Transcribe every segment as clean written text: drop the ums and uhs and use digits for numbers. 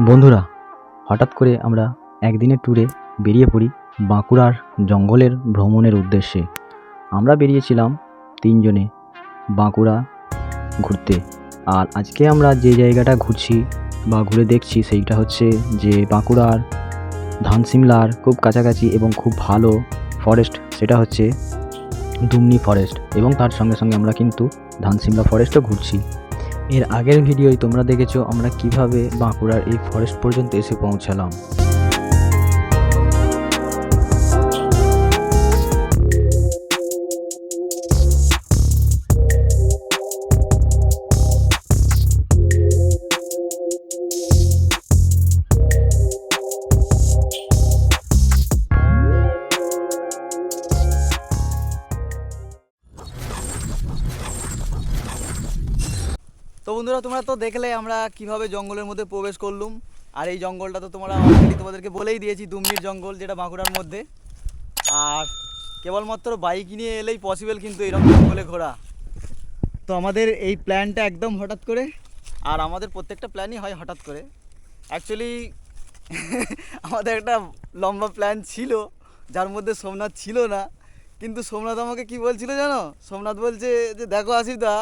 বন্ধুরা, হঠাৎ করে আমরা একদিনের ট্যুরে বেরিয়ে পড়ি বাঁকুড়ার জঙ্গলের ভ্রমণের উদ্দেশ্যে। আমরা বেরিয়েছিলাম ৩ জনে বাঁকুড়া ঘুরতে। আর আজকে আমরা যে জায়গাটা ঘুরছি বা ঘুরে দেখছি সেইটা হচ্ছে যে বাঁকুড়ার ধানসিমলার খুব কাছাকাছি এবং খুব ভালো ফরেস্ট, সেটা হচ্ছে দুমনি ফরেস্ট। এবং তার সঙ্গে সঙ্গে আমরা কিন্তু ধানসিমলা ফরেস্টও ঘুরছি। এর আগের ভিডিওয় তোমরা দেখেছো আমরা কিভাবে বাঁকুড়ার এই ফরেস্ট পর্যন্ত এসে পৌঁছালাম। তো বন্ধুরা, তোমরা তো দেখলে আমরা কিভাবে জঙ্গলের মধ্যে প্রবেশ করলুম। আর এই জঙ্গলটা তো তোমরা অলরেডি তোমাদেরকে বলেই দিয়েছি, দুমনির জঙ্গল, যেটা বাঁকুড়ার মধ্যে। আর কেবলমাত্র বাইক নিয়ে এলেই পসিবল কিন্তু এরকম জঙ্গলে ঘোরা। তো আমাদের এই প্ল্যানটা একদম হঠাৎ করে, আর আমাদের প্রত্যেকটা প্ল্যানই হয় হঠাৎ করে। অ্যাকচুয়ালি আমাদের একটা লম্বা প্ল্যান ছিল, যার মধ্যে সোমনাথ ছিল না। কিন্তু সোমনাথ আমাকে কি বলছিল জানো? সোমনাথ বলছে যে দেখো আসিফদা,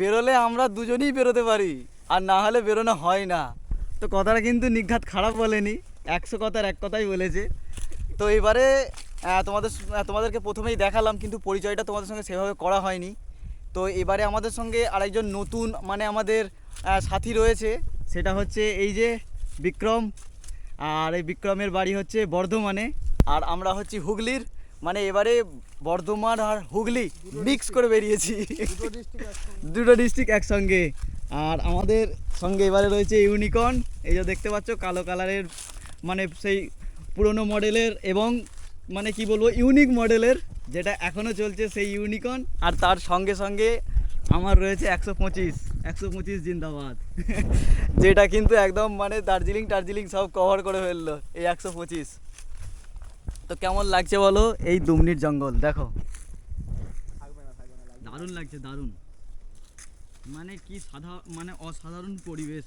বেরোলে আমরা দুজনেই বেরোতে পারি, আর না হলে বেরোনো হয় না। তো কথাটা কিন্তু নিঘাত খারাপ বলেনি, 100 কথার এক কথাই বলেছে। তো এবারে তোমাদেরকে প্রথমেই দেখালাম, কিন্তু পরিচয়টা তোমাদের সঙ্গে সেভাবে করা হয়নি। তো এবারে আমাদের সঙ্গে আরেকজন নতুন আমাদের সাথী রয়েছে, সেটা হচ্ছে এই যে বিক্রম। আর এই বিক্রমের বাড়ি হচ্ছে বর্ধমানে, আর আমরা হচ্ছি হুগলির। এবারে বর্ধমান আর হুগলি মিক্স করে বেরিয়েছি, দুটো ডিস্ট্রিক্ট একসঙ্গে। আর আমাদের সঙ্গে এবারে রয়েছে ইউনিকর্ন, এই যে দেখতে পাচ্ছ কালো কালারের, সেই পুরনো মডেলের এবং কি বলবো ইউনিক মডেলের, যেটা এখনও চলছে সেই ইউনিকর্ন। আর তার সঙ্গে সঙ্গে আমার রয়েছে 125 জিন্দাবাদ যেটা কিন্তু একদম দার্জিলিং সব কভার করে ফেললো এই 125। তো কেমন লাগছে বলো এই দুমনির জঙ্গল? দেখো, দারুণ লাগছে, দারুণ। কি অসাধারণ পরিবেশ।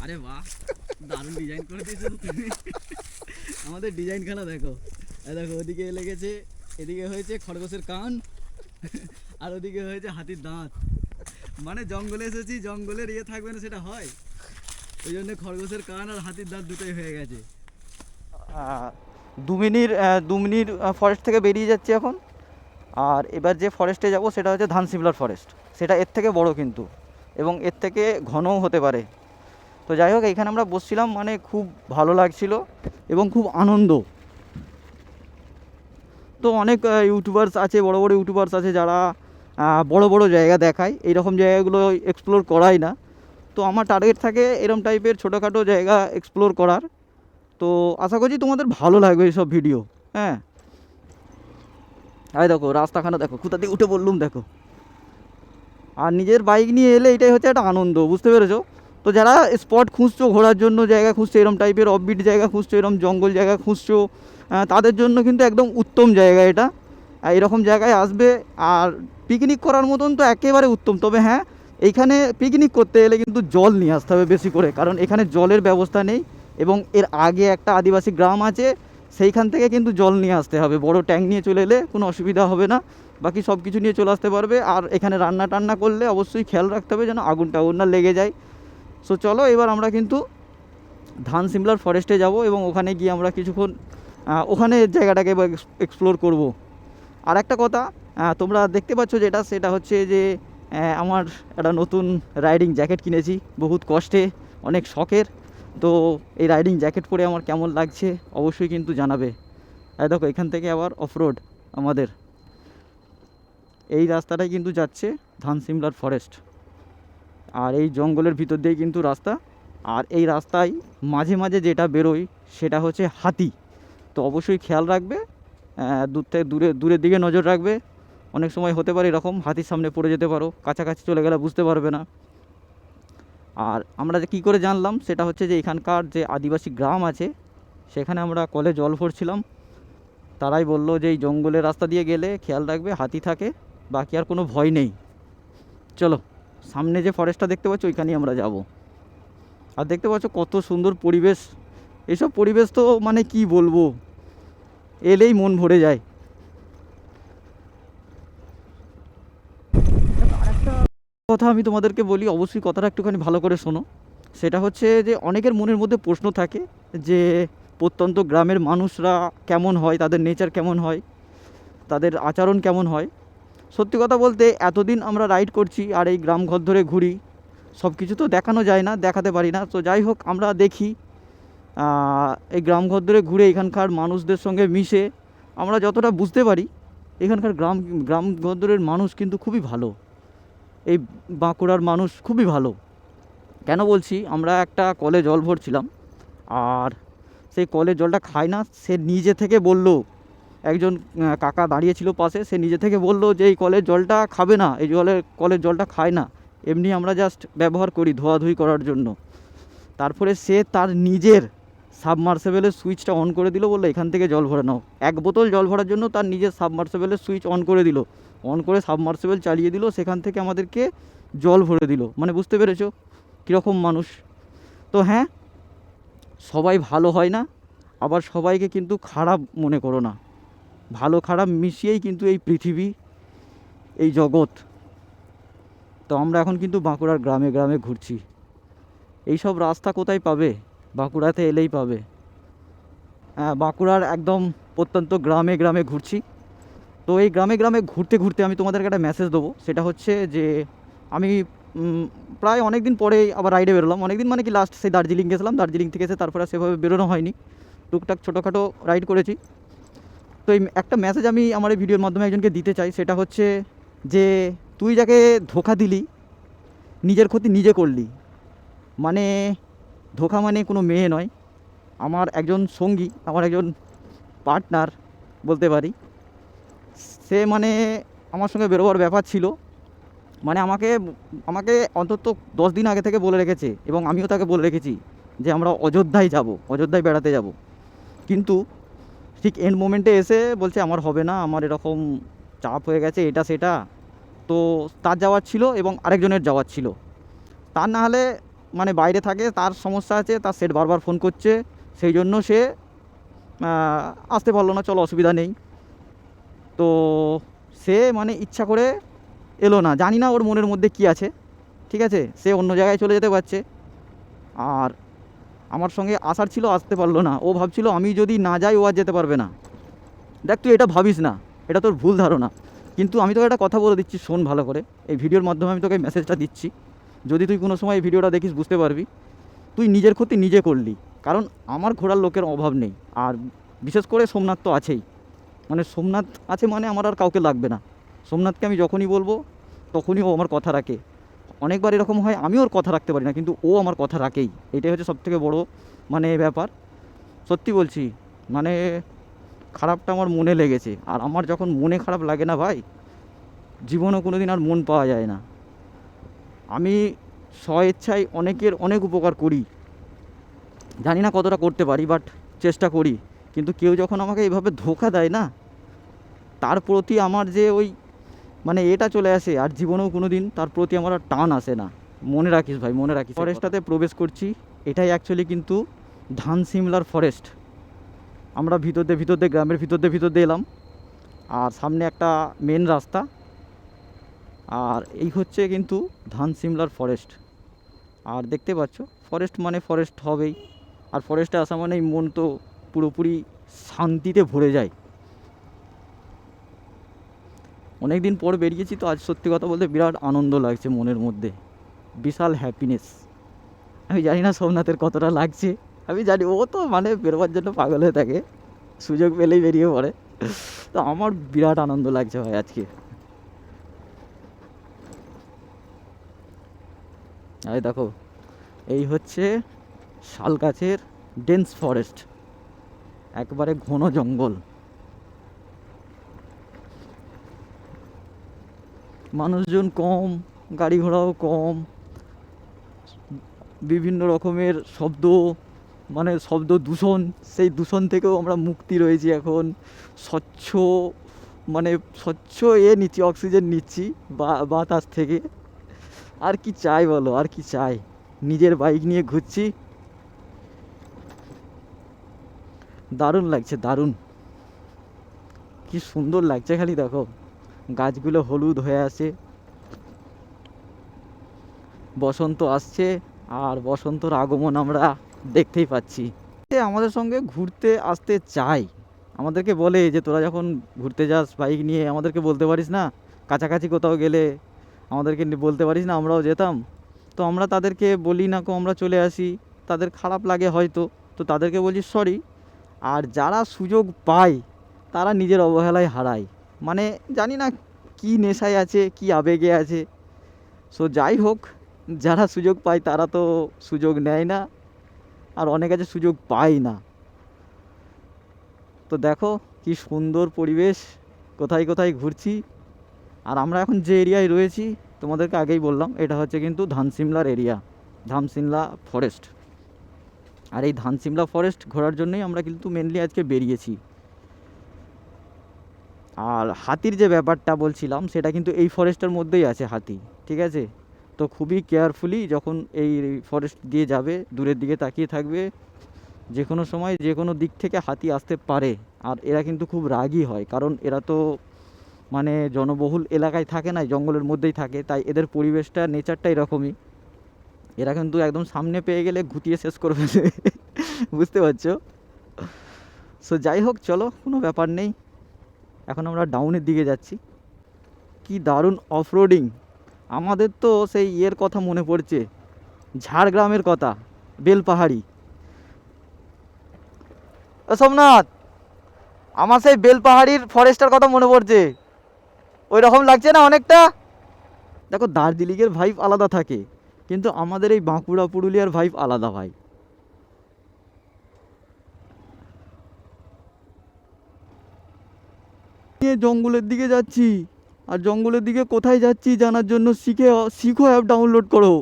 আরে বাহ, দারুণ ডিজাইন করে দিয়েছো তুমি। আমাদের ডিজাইন খানা দেখো, দেখো ওদিকে লেগেছে, এদিকে হয়েছে খরগোশের কান, আর ওদিকে হয়েছে হাতির দাঁত। জঙ্গলে এসেছি, জঙ্গলের থাকবে না সেটা হয়, ওই জন্য খরগোশের কান আর হাতির দাঁত দুটোই হয়ে গেছে। দুমনির ফরেস্ট থেকে বেরিয়ে যাচ্ছি এখন। আর এবার যে ফরেস্টে যাব সেটা হচ্ছে ধানসিমলার ফরেস্ট। সেটা এর থেকে বড় কিন্তু, এবং এর থেকে ঘনও হতে পারে। তো যাই হোক, এইখানে আমরা বসছিলাম, খুব ভালো লাগছিল এবং খুব আনন্দ। তো অনেক ইউটিউবার্স আছে, বড় বড় ইউটিউবার্স আছে যারা বড় বড় জায়গা দেখায়, এইরকম জায়গাগুলো এক্সপ্লোর করাই না। তো আমার টার্গেট থাকে এরম টাইপের ছোটোখাটো জায়গা এক্সপ্লোর করার। তো আশা করছি তোমাদের ভালো লাগবে এইসব ভিডিও। হ্যাঁ, আরে দেখো রাস্তাখানা দেখো, কোথা থেকে উঠে বললুম দেখো। আর নিজের বাইক নিয়ে এলে এটাই হচ্ছে একটা আনন্দ, বুঝতে পেরেছো? তো যারা স্পট খুঁজছো, ঘোরার জন্য জায়গা খুঁজছো, এরম টাইপের অফবিট জায়গা খুঁজছো, এরম জঙ্গল জায়গা খুঁজছো, তাদের জন্য কিন্তু একদম উত্তম জায়গা এটা। এরকম জায়গায় আসবে, আর পিকনিক করার মতন তো একেবারে উত্তম। তবে হ্যাঁ, এইখানে পিকনিক করতে এলে কিন্তু জল নিয়ে আসতে হবে বেশি করে, কারণ এখানে জলের ব্যবস্থা নেই। এবং এর আগে একটা আদিবাসী গ্রাম আছে, সেইখান থেকে কিন্তু জল নিয়ে আসতে হবে। বড় ট্যাঙ্ক নিয়ে চলে এলে কোনো অসুবিধা হবে না, বাকি সব কিছু নিয়ে চলে আসতে পারবে। আর এখানে রান্না টান্না করলে অবশ্যই খেয়াল রাখতে হবে যেন আগুন টাগুন না লেগে যায়। সো চলো, এবার আমরা কিন্তু ধানসিমলার ফরেস্টে যাব, এবং ওখানে গিয়ে আমরা কিছুক্ষণ ওখানে জায়গাটাকে এক্সপ্লোর করব। আর একটা কথা, তোমরা দেখতে পাচ্ছ যেটা, সেটা হচ্ছে যে আমার একটা নতুন রাইডিং জ্যাকেট কিনেছি বহুত কষ্টে, অনেক শখের। তো এই রাইডিং জ্যাকেট পরে আমার কেমন লাগছে অবশ্যই কিন্তু জানাবে। দেখো এখান থেকে আবার অফরোড, আমাদের এই রাস্তাটাই কিন্তু যাচ্ছে ধানসিমলার ফরেস্ট। আর এই জঙ্গলের ভিতর দিয়েই কিন্তু রাস্তা। আর এই রাস্তায় মাঝে মাঝে যেটা বেরোয় সেটা হচ্ছে হাতি। তো অবশ্যই খেয়াল রাখবে, দূর থেকে দূরের দিকে নজর রাখবে। অনেক সময় হতে পারে এরকম, হাতির সামনে পড়ে যেতে পারো, কাছাকাছি চলে গেলে বুঝতে পারবে না। আর আমরা যে কী করে জানলাম সেটা হচ্ছে যে এখানকার যে আদিবাসী গ্রাম আছে, সেখানে আমরা কলে জল ভরছিলাম, তারাই বললো যে এই জঙ্গলের রাস্তা দিয়ে গেলে খেয়াল রাখবে হাতি থাকে, বাকি আর কোনো ভয় নেই। চলো সামনে যে ফরেস্টটা দেখতে পাচ্ছ ওইখানেই আমরা যাব। আর দেখতে পাচ্ছ কত সুন্দর পরিবেশ। এইসব পরিবেশ তো মানে কি বলবো, এলেই মন ভরে যায়। আরেকটা কথা আমি তোমাদেরকে বলি, অবশ্যই কথাটা একটুখানি ভালো করে শোনো। সেটা হচ্ছে যে অনেকের মনের মধ্যে প্রশ্ন থাকে যে প্রত্যন্ত গ্রামের মানুষরা কেমন হয়, তাদের নেচার কেমন হয়, তাদের আচরণ কেমন হয়। সত্যি কথা বলতে এতদিন আমরা রাইড করছি আর এই গ্রাম ঘর ধরে ঘুরি, সব কিছু তো দেখানো যায় না, দেখাতে পারি না। তো যাই হোক, আমরা দেখি এই গ্রাম ঘর ধরে ঘুরে এখানকার মানুষদের সঙ্গে মিশে আমরা যতটা বুঝতে পারি এখানকার গ্রাম ঘরের মানুষ কিন্তু খুবই ভালো। এই বাঁকুড়ার মানুষ খুবই ভালো। কেন বলছি, আমরা একটা কলে জল ভরছিলাম, আর সেই কলের জলটা খায় না। সে নিজে থেকে বলল, একজন কাকা দাঁড়িয়েছিল পাশে, সে নিজে থেকে বলল যে এই কলের জলটা খাবে না, এই কলের জলটা খায় না, এমনি আমরা জাস্ট ব্যবহার করি ধোয়াধুয়ি করার জন্য। তারপরে সে তার নিজের সাবমার্সেবেলের সুইচটা অন করে দিল, বললো এখান থেকে জল ভরে নাও। এক বোতল জল ভরার জন্য তার নিজের সাবমার্সেবেলের সুইচ অন করে দিল, অন করে সাবমার্সেবেল চালিয়ে দিল, সেখান থেকে আমাদেরকে জল ভরে দিল। মানে বুঝতে পেরেছো কীরকম মানুষ। তো হ্যাঁ, সবাই ভালো হয় না, আবার সবাইকে কিন্তু খারাপ মনে করো না। ভালো খারাপ মিশিয়েই কিন্তু এই পৃথিবী, এই জগৎ। তো আমরা এখন কিন্তু বাঁকুড়ার গ্রামে গ্রামে ঘুরছি। এই সব রাস্তা কোথায় পাবে? বাঁকুড়াতে এলেই পাবে। হ্যাঁ, বাঁকুড়ার একদম প্রত্যন্ত গ্রামে গ্রামে ঘুরছি। তো এই গ্রামে গ্রামে ঘুরতে ঘুরতে আমি তোমাদেরকে একটা মেসেজ দেবো। সেটা হচ্ছে যে আমি প্রায় অনেক দিন পরেই আবার রাইডে বেরোলাম। অনেক দিন মানে কি, লাস্ট সেই দার্জিলিং গেছিলাম, দার্জিলিং থেকে এসে তারপরে সেভাবে বেরোনো হয়নি, টুকটাক ছোটোখাটো রাইড করেছি। তো এই একটা মেসেজ আমি আমার এই ভিডিওর মাধ্যমে একজনকে দিতে চাই। সেটা হচ্ছে যে তুই যাকে ধোঁকা দিলি নিজের ক্ষতি নিজে করলি। মানে ধোঁকা মানে কোনো মেয়ে নয়, আমার একজন সঙ্গী, আমার একজন পার্টনার বলতে পারি। সে মানে আমার সঙ্গে বেরোবার ব্যাপার ছিল, মানে আমাকে আমাকে অন্তত 10 দিন আগে থেকে বলে রেখেছে, এবং আমিও তাকে বলে রেখেছি যে আমরা অযোধ্যায় যাব, অযোধ্যায় বেড়াতে যাব। কিন্তু ঠিক এন্ড মোমেন্টে এসে বলছে আমার হবে না, আমার এরকম চাপ হয়ে গেছে, এটা সেটা। তো তার যাওয়ার ছিল এবং আরেকজনের যাওয়ার ছিল। তার না হলে মানে বাইরে থাকে, তার সমস্যা আছে, তার সেট বারবার ফোন করছে, সেই জন্য সে আসতে পারলো না। চলো, অসুবিধা নেই। তো সে মানে ইচ্ছা করে এলো না, জানি না ওর মনের মধ্যে কী আছে। ঠিক আছে, সে অন্য জায়গায় চলে যেতে পারছে, আর আমার সঙ্গে আসার ছিল, আসতে পারলো না। ও ভাবছিল আমি যদি না যাই ও আর যেতে পারবে না। দেখ, তুই এটা ভাবিস না, এটা তোর ভুল ধারণা। কিন্তু আমি তোকে একটা কথা বলে দিচ্ছি, শোন ভালো করে। এই ভিডিওর মাধ্যমে আমি তোকে মেসেজটা দিচ্ছি, যদি তুই কোনো সময় এই ভিডিওটা দেখিস বুঝতে পারবি তুই নিজের ক্ষতি নিজে করলি। কারণ আমার ঘোরার লোকের অভাব নেই, আর বিশেষ করে সোমনাথ তো আছেই। মানে সোমনাথ আছে মানে আমার আর কাউকে লাগবে না। সোমনাথকে আমি যখনই বলবো তখনই ও আমার কথা রাখে। অনেকবার এরকম হয় আমি ওর কথা রাখতে পারি না, কিন্তু ও আমার কথা রাখেই। এটাই হচ্ছে সবথেকে বড় মানে ব্যাপার। সত্যি বলছি, মানে খারাপটা আমার মনে লেগেছে। আর আমার যখন মনে খারাপ লাগে না ভাই, জীবনেও কোনো দিন আর মন পাওয়া যায় না। আমি স্বেচ্ছায় অনেকের অনেক উপকার করি, জানি না কতটা করতে পারি, বাট চেষ্টা করি। কিন্তু কেউ যখন আমাকে এইভাবে ধোঁকা দেয় না, তার প্রতি আমার যে ওই মানে এটা চলে আসে, আর জীবনেও কোনো দিন তার প্রতি আমার আর টান আসে না। মনে রাখিস ভাই, মনে রাখিস। ফরেস্টটাতে প্রবেশ করছি, এটাই অ্যাকচুয়ালি কিন্তু ধানসিমলার ফরেস্ট। আমরা ভিতর দিয়ে গ্রামের ভিতর দিয়ে এলাম, আর সামনে একটা মেন রাস্তা, আর এই হচ্ছে কিন্তু ধানসিমলার ফরেস্ট। আর দেখতে পাচ্ছ, ফরেস্ট মানে ফরেস্ট হবেই, আর ফরেস্টে আসা মানেই মন তো পুরোপুরি শান্তিতে ভরে যায়। অনেক দিন পর বেরিয়েছি, তো আজ সত্যি কথা বলতে বিরাট আনন্দ লাগছে মনের মধ্যে, বিশাল হ্যাপিনেস। আমি জানি না সোমনাথের কতটা লাগছে, আমি জানি ও তো মানে বেরোবার জন্য পাগল হয়ে থাকে, সুযোগ পেলেই বেরিয়ে পড়ে। তো আমার বিরাট আনন্দ লাগছে ভাই আজকে। এই দেখো, এই হচ্ছে শাল গাছের ডেন্স ফরেস্ট, একবারে ঘন জঙ্গল। মানুষজন কম, গাড়ি ঘোড়াও কম, বিভিন্ন রকমের শব্দ, মানে শব্দ দূষণ, সেই দূষণ থেকেও আমরা মুক্তি রয়েছি এখন। স্বচ্ছ মানে স্বচ্ছ নিচ্ছি, অক্সিজেন নিচ্ছি বাতাস থেকে। আর কি চাই বলো, আর কি চাই। নিজের বাইক নিয়ে ঘুরছি, দারুণ লাগছে, দারুণ। কি সুন্দর লাগছে, খালি দেখো গাছগুলো হলুদ হয়ে আছে, বসন্ত আসছে, আর বসন্তর আগমন আমরা দেখতেই পাচ্ছি। সে আমাদের সঙ্গে ঘুরতে আসতে চাই, আমাদেরকে বলে যে তোরা যখন ঘুরতে যাস বাইক নিয়ে আমাদেরকে বলতে পারিস না, কাছাকাছি কোথাও গেলে আমাদেরকে বলতে পারিস না, আমরাও যেতাম। তো আমরা তাদেরকে বলি না, আমরা চলে আসি। তাদের খারাপ লাগে হয়তো, তো তাদেরকে বলছি সরি। আর যারা সুযোগ পায় তারা নিজের অবহেলায় হারায়, মানে জানি না কি নেশায় আছে, কি আবেগে আছে। সো যাই হোক, যারা সুযোগ পায় তারা তো সুযোগ নেয় না, আর অনেক আছে সুযোগ পায় না। তো দেখো কি সুন্দর পরিবেশ, কোথায় কোথায় ঘুরছি। আর আমরা এখন যে এরিয়ায় রয়েছি তোমাদেরকে আগেই বললাম, এটা হচ্ছে কিন্তু ধানসিমলার এরিয়া, ধানসিমলা ফরেস্ট। আর এই ধানসিমলা ফরেস্ট ঘোরার জন্যই আমরা কিন্তু মেনলি আজকে বেরিয়েছি। আর হাতির যে ব্যাপারটা বলছিলাম সেটা কিন্তু এই ফরেস্টের মধ্যেই আছে হাতি, ঠিক আছে। তো খুবই কেয়ারফুলি যখন এই ফরেস্ট দিয়ে যাবে দূরের দিকে তাকিয়ে থাকবে, যে কোনো সময় যে কোনো দিক থেকে হাতি আসতে পারে। আর এরা কিন্তু খুব রাগী হয়, কারণ এরা তো মানে জনবহুল এলাকায় থাকে না, জঙ্গলের মধ্যেই থাকে, তাই এদের পরিবেশটা নেচারটা এরকমই। এরা কিন্তু একদম সামনে পেয়ে গেলে ঘুটিয়ে শেষ করে ফেলে বুঝতে পারছো। সো যাই হোক, চলো কোনো ব্যাপার নেই, এখন আমরা ডাউনের দিকে যাচ্ছি। কি দারুণ অফরোডিং। আমাদের তো সেই ইয়ের কথা মনে পড়ছে, ঝাড়গ্রামের কথা, বেলপাহাড়ি। ও সোমনাথ, আমার সেই বেলপাহাড়ির ফরেস্টের কথা মনে পড়ছে, ওই রকম লাগছে না অনেকটা। দেখো দার্জিলিংয়ের ভাইব আলাদা থাকে, কিন্তু আমাদের এই বাঁকুড়া পুরুলিয়ার ভাইব আলাদা ভাই। নিয়ে জঙ্গলের দিকে যাচ্ছি, আর জঙ্গলের দিকে কোথায় যাচ্ছি জানার জন্য শিখো অ্যাপ ডাউনলোড করো।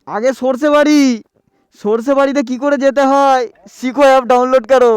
আগে সর্ষে বাড়িতে কি করে যেতে হয় শিখো অ্যাপ ডাউনলোড করো।